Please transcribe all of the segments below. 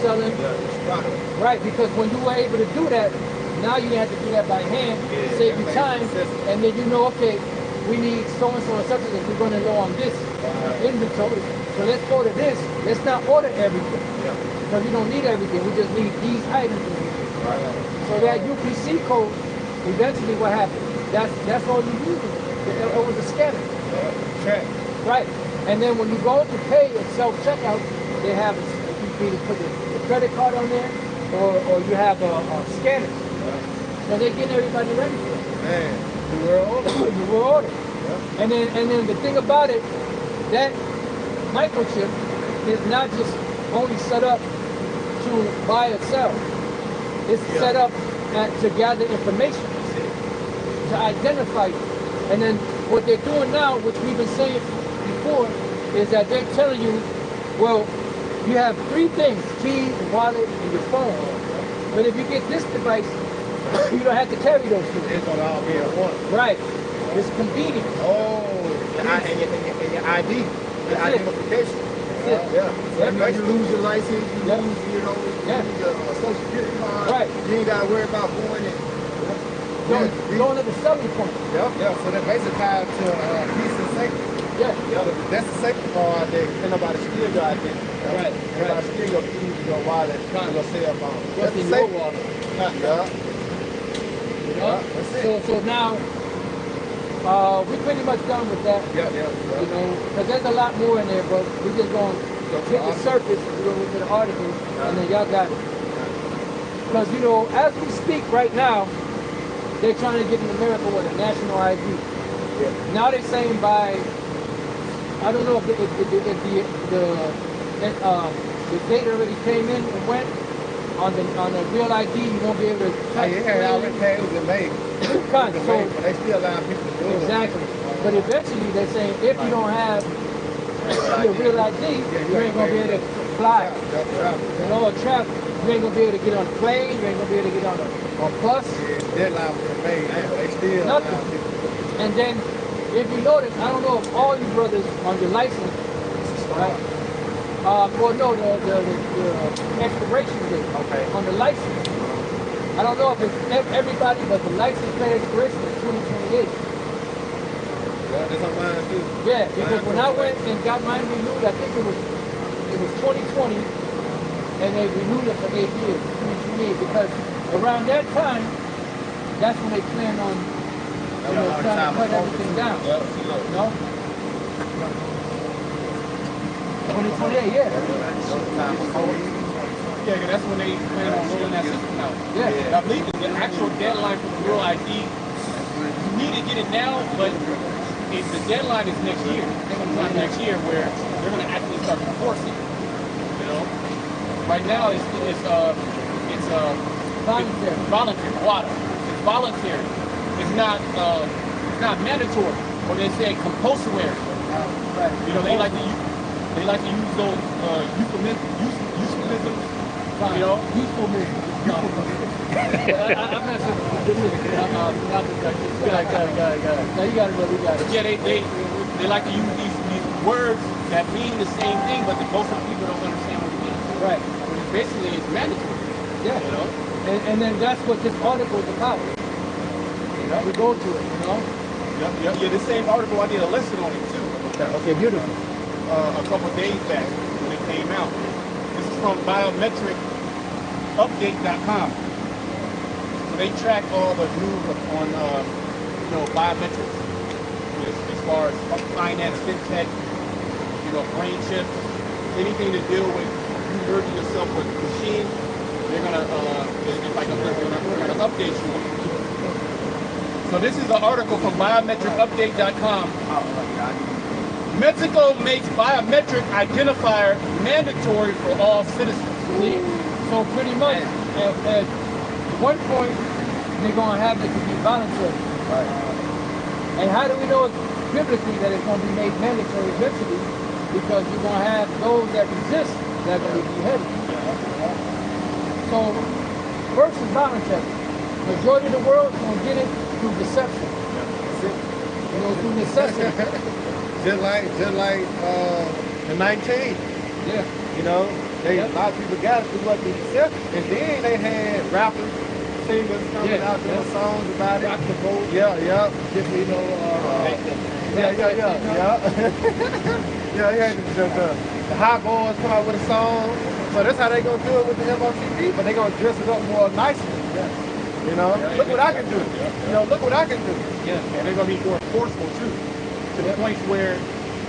selling. Right, because when you were able to do that, now you have to do that by hand, save you time, and then you know, okay, we need so-and-so and such as we're going to go on this inventory. So let's order this. Let's not order everything. Because we don't need everything. We just need these items. So that UPC code, eventually what happened? That's all you need. It was a scanner. Right. And then when you go to pay at self-checkout, they have, you either put the credit card on there, or you have a scanner. So they're getting everybody ready for it. Man, the world order. The world order. And then the thing about it, that microchip is not just only set up to buy or sell. It's set up to gather information, to identify you. And then what they're doing now, which we've been saying before, is that they're telling you, well, you have three things: key, wallet, and your phone. But if you get this device, you don't have to carry those two. It's going to all be at once. Right. It's convenient. Oh, and your ID, your identification. Yeah. If you lose your license, you lose, your social security card. Right. You ain't got to worry about going in. Going to the selling point. So that basically tied to peace and safety. That's the safety part that nobody steal your identity. Right. Nobody steal your keys, your wallet, your cell phone. That's the safety wallet. So now we're pretty much done with that. You know, because there's a lot more in there, but we're just going to hit the surface, go into the article, and then y'all got it. Because, you know, as we speak right now, they're trying to get in America with a national ID. Now they're saying by, I don't know if the date already came in and went. On the real ID, you won't be able to type it. Already passed and made. But they still allow people to do it. Exactly. But eventually they're saying if you don't have your real ID, you ain't going to be able to fly. You know, or travel. You ain't going to be able to get on a plane, you ain't going to be able to get on a bus. Deadline was made. They still nothing. And then, if you notice, I don't know if all you brothers on your license, right? Well, no, the expiration date on the license. I don't know if it's everybody, but the license plate expiration is 2028. That's on mine too. Yeah, because when I went and got mine renewed, I think it was 2020, and they renewed it for 8 years, 2028, because around that time, that's when they plan on, trying to cut everything down. No? 2028, yeah. Yeah, that's when they plan on rolling that system out. Yeah. I believe the actual deadline for the real ID, you need to get it now, but the deadline is next year, sometime next year, where they're going to actually start enforcing. You know, right now it's voluntary. Voluntary. It's voluntary. It's not mandatory. Or they say compulsory. You know, they like to use those euphemisms. You know, euphemisms. I'm not No, you got it. Yeah, they like to use these words that mean the same thing, but most of the people don't understand what it means. Right. Basically, it's mandatory. Yeah. You know. And then that's what this article is about. We go to it, you know. Yeah, the same article, I did a lesson on it too. Okay, beautiful. A couple of days back when it came out. This is from biometricupdate.com. So they track all the news on biometrics, as far as finance, fintech, brain chips, anything to do with you merging yourself with machines. They're gonna update you. So this is an article from biometricupdate.com. Mexico makes biometric identifier mandatory for all citizens. So pretty much, at one point, they're going to have it to be voluntary. Right. And how do we know biblically that it's going to be made mandatory eventually? Because you're going to have those that resist that are going to be beheaded. So, first is voluntary. Majority of the world is going to get it through deception. Through necessity. just like the 19. Yeah. A lot of people got it through what they accept. And then they had rappers, singers coming out doing songs about it. Rock the boat. Yeah. Just, you know, Yeah, the hot boys come out with a song. So that's how they gonna do it with the MOTV, but they gonna dress it up more nicely. You know, look what I can do. You know, look what I can do. Yeah, and they're gonna be more forceful too, to the point where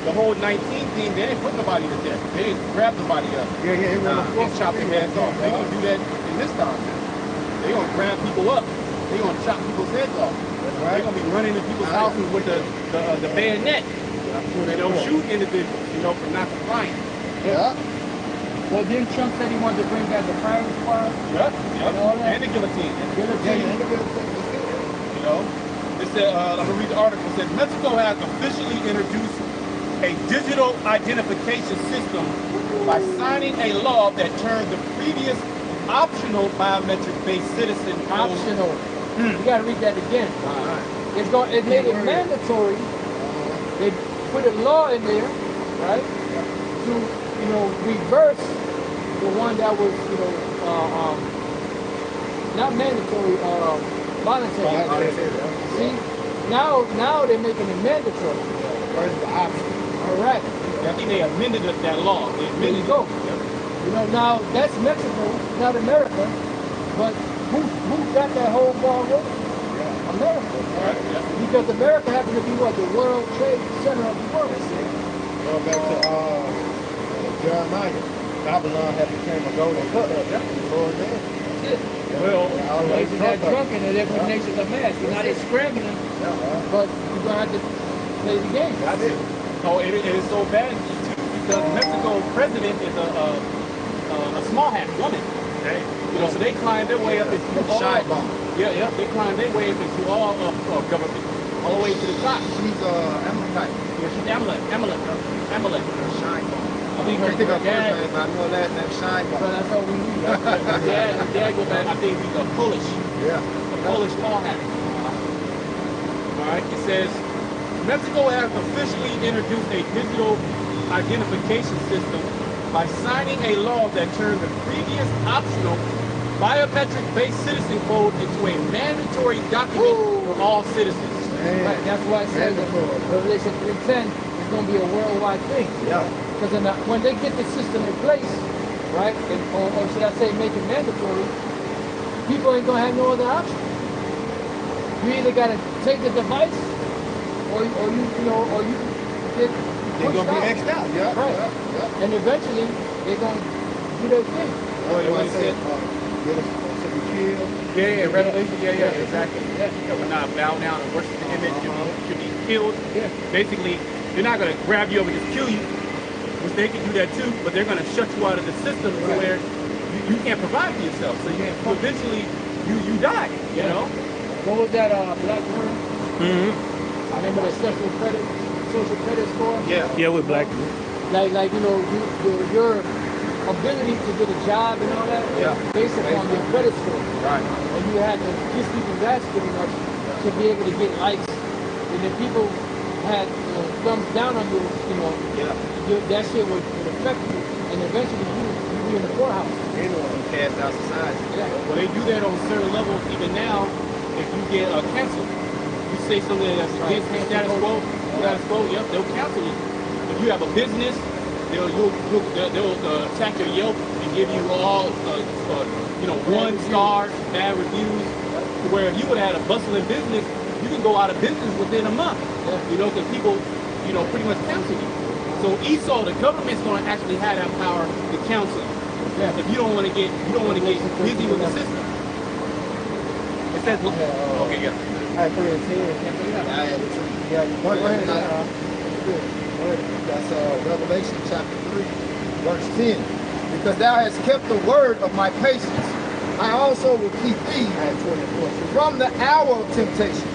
the whole 19 thing, they didn't put nobody to death. They didn't grab nobody up. And chop their heads off. They're gonna do that in this time. They're gonna grab people up. They're gonna chop people's heads off. They're gonna be running into people's houses with the bayonet. You know, shoot individuals, you know, for not complying. Yeah. Well, then Trump said he wanted to bring back the firing squad. And the guillotine. You know, it said, I'm gonna read the article. It said Mexico has officially introduced a digital identification system by signing a law that turned the previous optional biometric-based citizen optional. You gotta read that again. It made it mandatory. They put a law in there, right, to, you know, reverse the one that was, you know, not mandatory, voluntary. See, now they're making it mandatory. Where's the option? All right. I think they amended that law. There you go. You know, now that's Mexico, not America, but who got that whole ball rolling? America. Because America happens to be what? The world trade center of the world. Going back to Jeremiah, Babylon had became a golden cup. That's it. Well, nations are drunken and every nation's a mess. Now they're scrambling, but you're going to have to play the game. That's it. Oh, it is so bad too, because Mexico's president is a small hat woman. You know, so they climb their way up into all. Yeah, they climb their way up into all of government, all the way to the top. She's Amalekite. Yeah, she's Amalek. Shine bomb. I think her dad. I know last name Shine bomb. So that's all we need. Her dad go back. I think he's a Polish. Yeah. A Polish tall hat. All right. It says Mexico has officially introduced a digital identification system by signing a law that turned the previous optional biometric-based citizen code into a mandatory document for all citizens. Right, that's why it says that Revelation 3:10 is going to be a worldwide thing. Yeah. Because when they get the system in place, right, or should I say make it mandatory, people ain't going to have no other option. You either got to take the device, or you get They're going to be X'd out. Yeah. Right. Yeah. And eventually, they're going to do their thing. What said? Yeah, Revelation, exactly. That will not bow down and worship the image, should be killed. Yeah. Basically, they're not going to grab you up and just kill you, which they can do that too, but they're going to shut you out of the system to where you can't provide for yourself. So eventually, you die, you know? What was that black word? I remember the social credit score. Yeah, with black. Like you know, your ability to get a job and all that based upon your credit score. Right. And you had to kiss people's ass pretty much to be able to get likes. And if people had thumbs down on you, that shit would affect you. And eventually you'd be in the poorhouse. Anyone cast out society. Yeah. Well, they do that on certain levels even now. If you get canceled, you say something that's against the status quo, they'll cancel you. If you have a business, they'll attack your Yelp and give you all 1 star bad reviews. Where if you would have had a bustling business, you can go out of business within a month. Because people pretty much cancel you. So Esau, the government's going to actually have that power to cancel you. If you don't want to get busy with the system. It says okay, yeah. I put it in 10. Go ahead. That's Revelation chapter 3, verse 10. Because thou hast kept the word of my patience, I also will keep thee from the hour of temptation,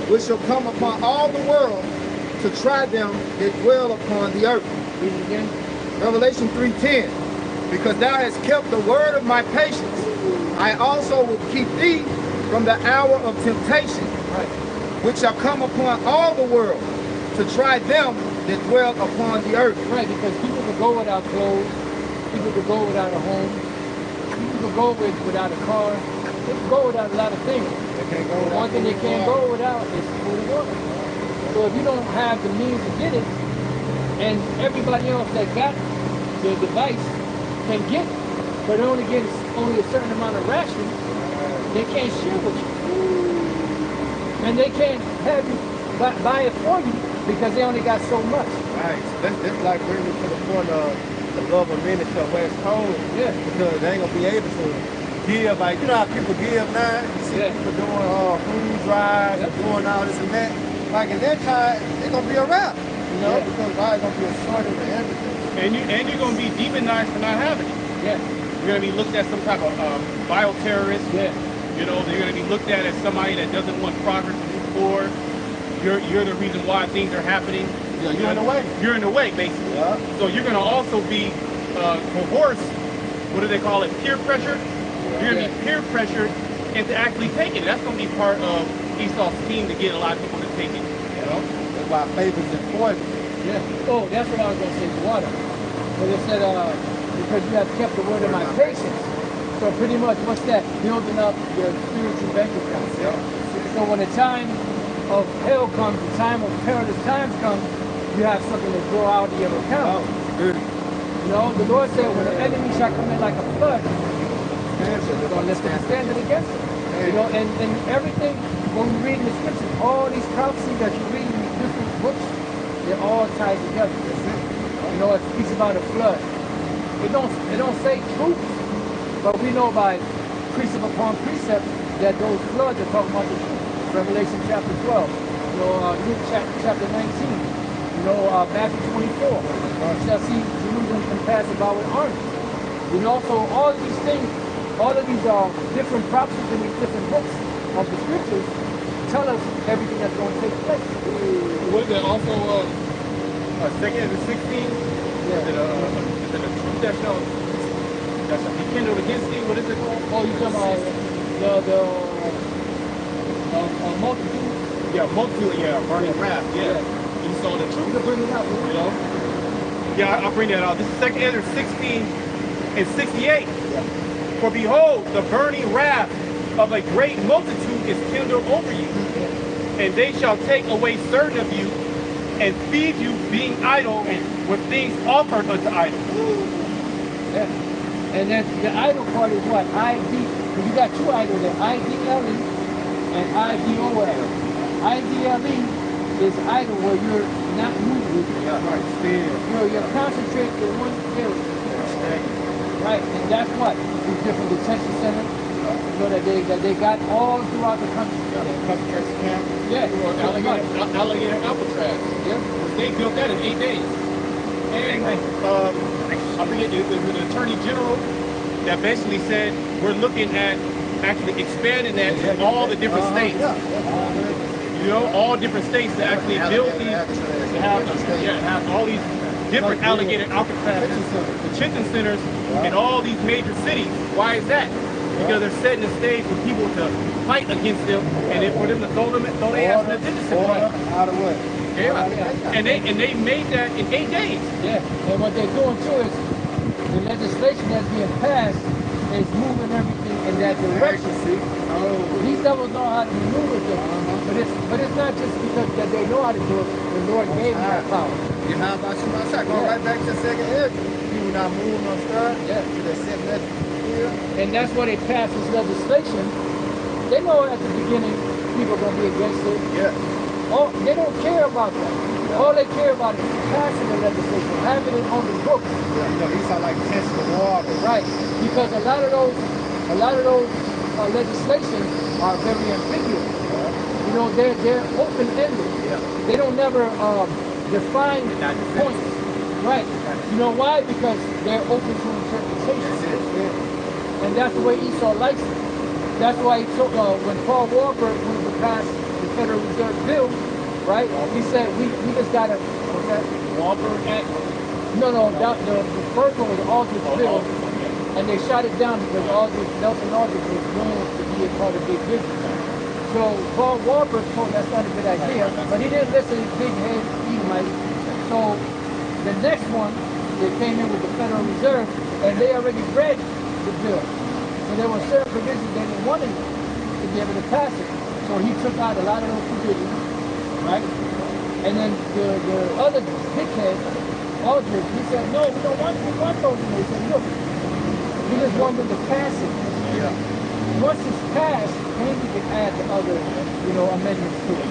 which shall come upon all the world to try them that dwell upon the earth. Read it again. Revelation 3:10. Because thou hast kept the word of my patience, I also will keep thee from the hour of temptation, which shall come upon all the world to try them that dwell upon the earth. Right, because people can go without clothes, People could go without a home. People could go without a car. They could go without a lot of things. They can't go But one thing they can't go without is food and water. So if you don't have the means to get it, and everybody else that got the device can get it, but they only get only a certain amount of rations, they can't share with you. And they can't have you buy it for you because they only got so much. Right. So that's like bringing me to the point of the love of many to West Coast. Yeah. Because they ain't gonna be able to give, like, you know how people give now? You see people doing food drives and doing all this and that. Like in that time, they're gonna be around. You know, because God's gonna be a shortage of everything. And you're gonna be demonized for not having it. Yeah. You're gonna be looked at some type of bioterrorist. Yeah. You know, you're gonna be looked at as somebody that doesn't want progress to move forward. You're the reason why things are happening. Yeah, you're in the way. You're in the way, basically. Yeah. So you're gonna also be coerced. What do they call it? Peer pressure. You're gonna be peer pressured into actually taking it. That's gonna be part of Esau's scheme to get a lot of people to take it. You know, that's why faith is important. Yeah. Oh, that's what I was gonna say. Water. But it said, because you have kept the word of my patience. So pretty much, what's that? Building up your spiritual bank account. Yeah. So when the time of hell comes, the time of perilous times comes, you have something to draw out of your account. Oh, good. You know, the Lord said, when the enemy shall come in like a flood, you're going to lift up a standard against it. You know, and everything, when we read in the scriptures, all these prophecies that you read in these different books, they're all tied together. You know, it speaks about a flood. It don't say truth, but we know by precept upon precept that those floods are talking about the truth. Revelation chapter 12, you know, Luke chapter 19, you know, Matthew 24. You shall see Jerusalem compassed about with armies. You know, so all of these things, all of these different prophecies in these different books of the scriptures tell us everything that's going to take place. Was it also 2nd and 16? Yeah. Is it a truth that shall be kindled against thee? What is it called? Oh, you talking about the multitude? Yeah, multitude. Yeah, burning wrath. Yeah. You saw the You truth. can bring it out. You know. Yeah, I'll bring that out. This is 2nd Ezra 16 and 68. For behold, the burning wrath of a great multitude is kindled over you, and they shall take away certain of you, and feed you, being idle, with things offered unto idols. Yeah. And then the idol part is what? ID. Because you got two idols there, IDLE and IDOL. IDLE is idol where you're not moving. You're concentrated in one area. Right, and that's what? These different detention centers, you know, that they got all throughout the country. Concentration camp. Yeah. Alligator Alcatraz. Yeah. They built that in 8 days. And I forget, it was an attorney general that basically said we're looking at actually expanding that to all the different states. You know, all different states to actually build these, to have all these different alligator Alcatraz detention centers in all these major cities. Why is that? Because they're setting the stage for people to fight against them, and then for them to throw their ass in the detention center. Out of what? Yeah. And they made that in 8 days. Yeah, and what they're doing too is the legislation that's being passed is moving everything in that direction. These devils know how to maneuver them, but it's not just because that they know how to do it. The Lord gave them that power. You know about you myself. Going right back to 2nd Ezra. People not moving on stuff. Yeah. They're sitting there. And that's why they passed this legislation. They know at the beginning people are going to be against it. Yeah. Oh, they don't care about that. All they care about is passing the legislation, having it on the books. Yeah, you know, these are like testing the water. Right, because a lot of those legislations are very ambiguous. You know, they're open-ended. Yeah. They don't never define points. Right. You know why? Because they're open to interpretation. And that's the way Esau likes it. That's why he took, when Paul Walker wanted to pass the Federal Reserve bill, right? He said, we just got to, what's that? Walker Act? No, the first one was Aldridge bill, and they shot it down because Nelson Aldridge was known to be a part of big business. So Paul Walker told that's not a good idea, but he didn't listen to big head Edomite. So the next one, they came in with the Federal Reserve, And they already read the bill. So there were certain provisions they didn't want him to be able to pass it. So he took out a lot of those provisions, right? And then the other dickhead, Aldridge, he said, no, we want those in there. He said, look, we just want them to pass it. Yeah. Once it's passed, then we can add the other, amendments to it.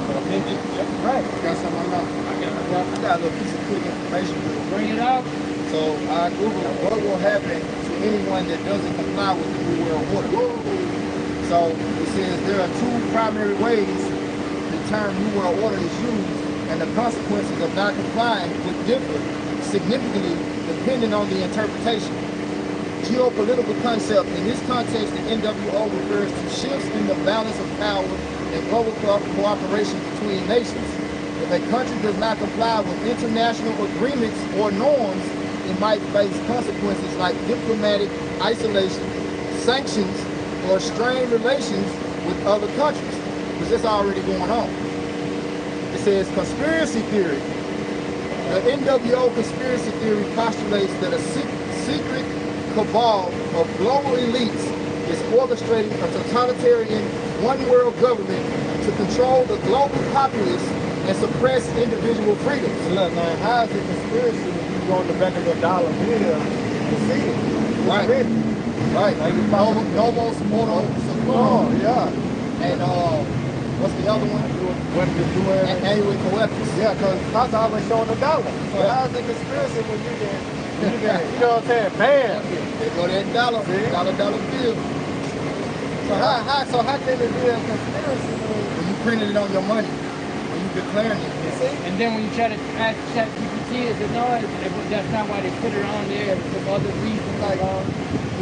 Right. Got something I know. I got a little piece of quick information. Bring it out. So I Googled what will happen to anyone that doesn't comply with the New World Order. So it says there are two primary ways the term New World Order is used, and the consequences of not complying would differ significantly depending on the interpretation. Geopolitical concept. In this context, the NWO refers to shifts in the balance of power and global cooperation between nations. If a country does not comply with international agreements or norms, it might face consequences like diplomatic isolation, sanctions, or strained relations with other countries, which is already going on. It says conspiracy theory. The NWO conspiracy theory postulates that a secret cabal of global elites is orchestrating a totalitarian one-world government to control the global populace and suppress individual freedoms. Look, man, how is it conspiracy when you go on the back of your dollar bill and see it? Right. Right. Nomos Moto Support. Yeah. And what's the other one? What to do it? Annual collectors. Yeah, because that's always showing the dollar. So how is it conspiracy when you get, you know what I'm saying, bam? They go that dollar bill. So how can it be a conspiracy When you printed it on your money, when you declaring it. you see? And then when you try to ask ChatGPT, it said, no, that's not why they put it on there. It's for other reasons,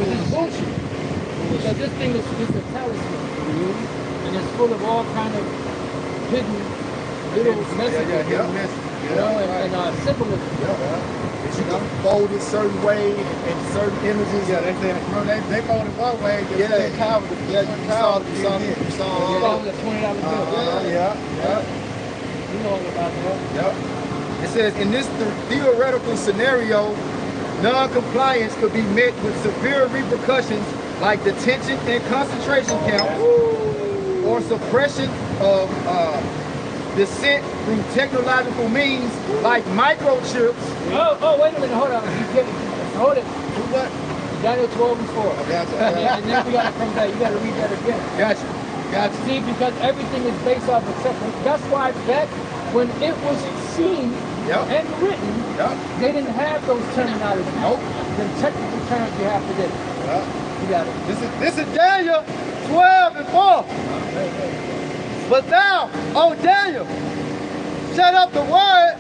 which is bullshit. Because this thing is a talisman, and it's full of all kind of hidden little messages, and symbolism. That you can fold it certain way and certain images. Yeah, they fold it one way. You saw Oh, the $20 bill. Yeah. You know all about that. It says, in this theoretical scenario, non-compliance could be met with severe repercussions like detention and concentration camps, or suppression of dissent through technological means like microchips. Oh, wait a minute, hold on. Hold it. What? Daniel 12:4. And then we gotta come back. You gotta read that again. Gotcha. See, because everything is based off of separate. That's why back when it was seen and written, they didn't have those terminologies. Nope. The technical terms you have today. You got it. This is Daniel 12:4. But thou, O Daniel, shut up the word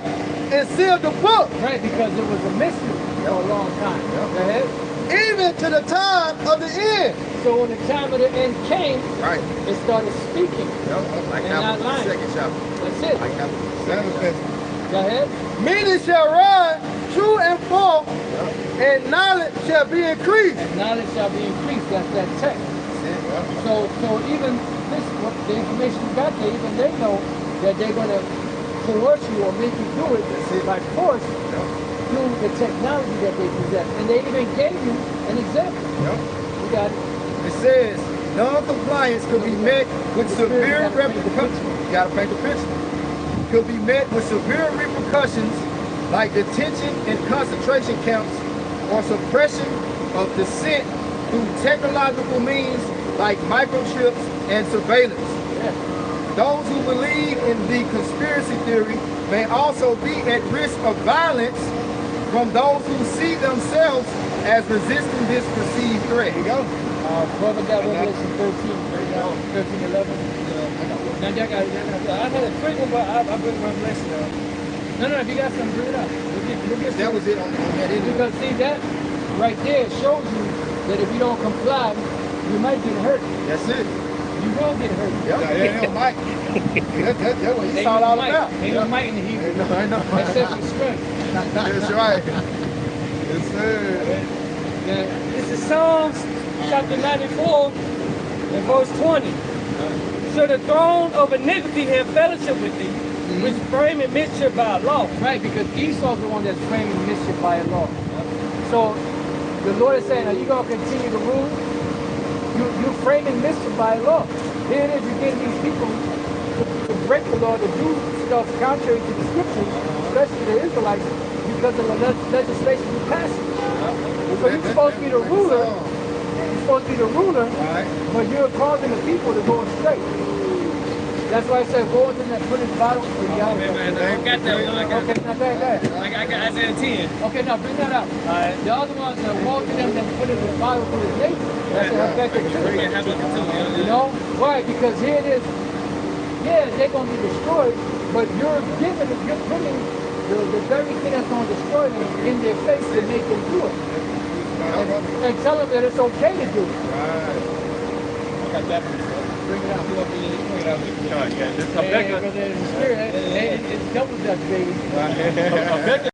and seal the book. Right, because it was a mystery for a long time. Go ahead. Even to the time of the end. So when the time of the end came, Right. it started speaking. Like And not lying. second chapter. That's it. Like that. Go ahead. Many shall run true and full, and knowledge shall be increased. And knowledge shall be increased. That's that text. So even this, the information you got there, even they know that they're going to coerce you or make you do it by force through the technology that they possess. And they even gave you an example. You got it. It says non-compliance could be met with severe repercussions. You gotta paint the picture. Could be met with severe repercussions like detention and concentration camps or suppression of dissent through technological means like microchips and surveillance. Those who believe in the conspiracy theory may also be at risk of violence from those who see themselves as resisting this perceived threat. Here you go. Brother got Revelation 13, 11. Now, I had a quick one, but I bring Revelation up. No, if you got something, bring it up. We'll get That was it on that end. Because see, that right there shows you that if you don't comply, you might get hurt. That's it. You will get hurt. Yeah, Mike. That's what he's all about. Ain't no might in the Hebrew. I know. Except for strength. That's right. Yes, sir. This is Psalms chapter 94 and verse 20. So the throne of iniquity have fellowship with thee, which framing mischief by law. Right, because Esau's the one that's framing mischief by law. So The Lord is saying, are you going to continue to rule? You're framing mischief by law. Here it is, you're getting these people to break the law, to do stuff contrary to the scriptures, especially the Israelites, because of the legislation you passed. So you're supposed to be the ruler. You're supposed to be the ruler, but you're causing the people to go astray. That's why I said go into that, put his bottle. Oh, you got it. I got that one. Okay, now go ahead. I got Isaiah 10. Okay, now bring that out. The other ones that walk to them that put in the Bible for his neighbor. That's an effective too. You know? Why? Because here it is. Yeah, they're going to be destroyed, but you're putting the very thing that's going to destroy them in their face to make them do it. And tell them that it's okay to do it. I got that one. Bring it out. Yeah, this Hey, brother, in the spirit, hey, it's double Dutch, baby.